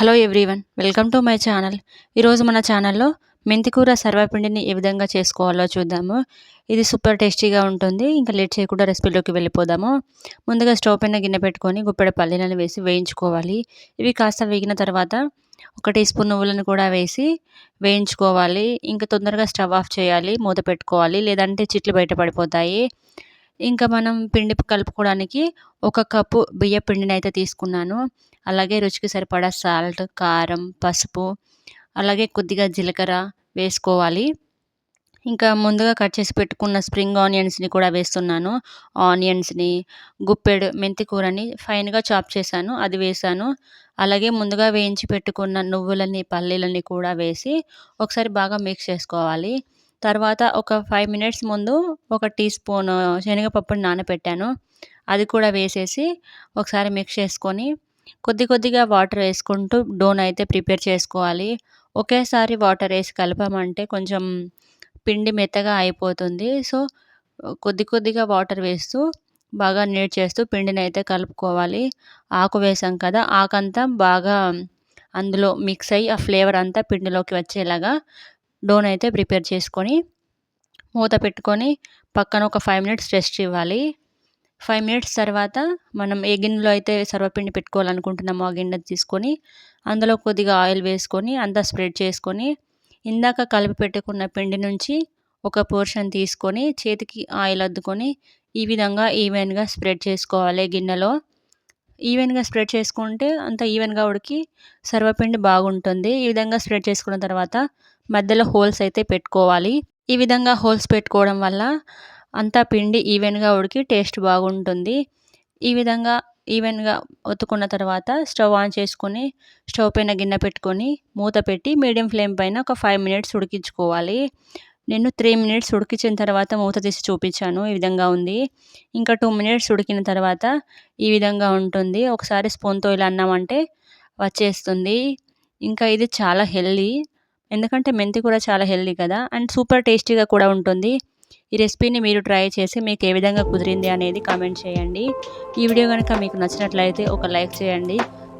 Hello everyone, welcome to my channel. ఈరోజు మన ఛానల్లో మెంతికూర సర్వపిండిని ఏ విధంగా చేసుకోవాలో చూద్దాము. ఇది సూపర్ టేస్టీగా ఉంటుంది. ఇంకా లేట్ చేయకుండా రెసిపీలోకి వెళ్ళిపోదాము. ముందుగా స్టవ్ పైన గిన్నె పెట్టుకొని గుప్పెడు పల్లీలను వేసి వేయించుకోవాలి. ఇవి కాస్త వేగిన తర్వాత 1 టీ స్పూన్ నువ్వులను కూడా వేసి వేయించుకోవాలి. ఇంకా తొందరగా స్టవ్ ఆఫ్ చేయాలి, మూత పెట్టుకోవాలి, లేదంటే చిట్లు బయట పడిపోతాయి. ఇంకా మనం పిండి కలుపుకోవడానికి 1 కప్పు బియ్య పిండిని అయితే తీసుకున్నాను. అలాగే రుచికి సరిపడా సాల్ట్, కారం, పసుపు, అలాగే కొద్దిగా జీలకర్ర వేసుకోవాలి. ఇంకా ముందుగా కట్ చేసి పెట్టుకున్న స్ప్రింగ్ ఆనియన్స్ని కూడా వేస్తున్నాను. ఆనియన్స్ని, గుప్పెడు మెంతి కూరని ఫైన్గా చాప్ చేశాను, అది వేసాను. అలాగే ముందుగా వేయించి పెట్టుకున్న నువ్వులని, పల్లీలని కూడా వేసి ఒకసారి బాగా మిక్స్ చేసుకోవాలి. తర్వాత ఒక 5 మినిట్స్ ముందు 1 టీ స్పూన్ శనగపప్పుని నానబెట్టాను, అది కూడా వేసేసి ఒకసారి మిక్స్ చేసుకొని కొద్దిగా వాటర్ వేసుకుంటూ డోనైతే ప్రిపేర్ చేసుకోవాలి. ఒకేసారి వాటర్ వేసి కలపమంటే కొంచెం పిండి మెత్తగా అయిపోతుంది. సో కొద్దిగా వాటర్ వేస్తూ బాగా నీడ్ చేస్తూ పిండినైతే కలుపుకోవాలి. ఆకు వేసాం కదా, ఆకంతా బాగా అందులో మిక్స్ అయ్యి ఆ ఫ్లేవర్ అంతా పిండిలోకి వచ్చేలాగా డోనైతే ప్రిపేర్ చేసుకొని మూత పెట్టుకొని పక్కన ఒక 5 మినిట్స్ రెస్ట్ ఇవ్వాలి. 5 మినిట్స్ తర్వాత మనం ఏ గిన్నెలో అయితే సర్వపిండి పెట్టుకోవాలనుకుంటున్నామో ఆ గిన్నె తీసుకొని అందులో కొద్దిగా ఆయిల్ వేసుకొని అంతా స్ప్రెడ్ చేసుకొని ఇందాక కలిపి పెట్టుకున్న పిండి నుంచి ఒక పోర్షన్ తీసుకొని చేతికి ఆయిల్ అద్దుకొని ఈ విధంగా ఈవెన్గా స్ప్రెడ్ చేసుకోవాలి. గిన్నెలో ఈవెన్గా స్ప్రెడ్ చేసుకుంటే అంత ఈవెన్గా ఉడికి సర్వపిండి బాగుంటుంది. ఈ విధంగా స్ప్రెడ్ చేసుకున్న తర్వాత మధ్యలో హోల్స్ అయితే పెట్టుకోవాలి. ఈ విధంగా హోల్స్ పెట్టుకోవడం వల్ల అంతా పిండి ఈవెన్గా ఉడికి టేస్ట్ బాగుంటుంది. ఈ విధంగా ఈవెన్గా ఒత్తుకున్న తర్వాత స్టవ్ ఆన్ చేసుకొని స్టవ్ పైన గిన్నె పెట్టుకొని మూత పెట్టి మీడియం ఫ్లేమ్ పైన ఒక 5 మినిట్స్ ఉడికించుకోవాలి. నేను 3 మినిట్స్ ఉడికించిన తర్వాత మూత తీసి చూపించాను, ఈ విధంగా ఉంది. ఇంకా 2 మినిట్స్ ఉడికిన తర్వాత ఈ విధంగా ఉంటుంది. ఒకసారి స్పూన్తో ఇలా అన్నామంటే వచ్చేస్తుంది. ఇంకా ఇది చాలా హెల్దీ, ఎందుకంటే మెంతి కూర చాలా హెల్దీ కదా, అండ్ సూపర్ టేస్టీగా కూడా ఉంటుంది. ఈ రెసిపీని మీరు ట్రై చేసి మీకు ఏ విధంగా కుదిరింది అనేది కామెంట్ చేయండి. ఈ వీడియో కనుక మీకు నచ్చినట్లయితే ఒక లైక్ చేయండి.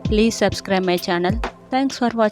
Please subscribe my channel. Thanks for watching.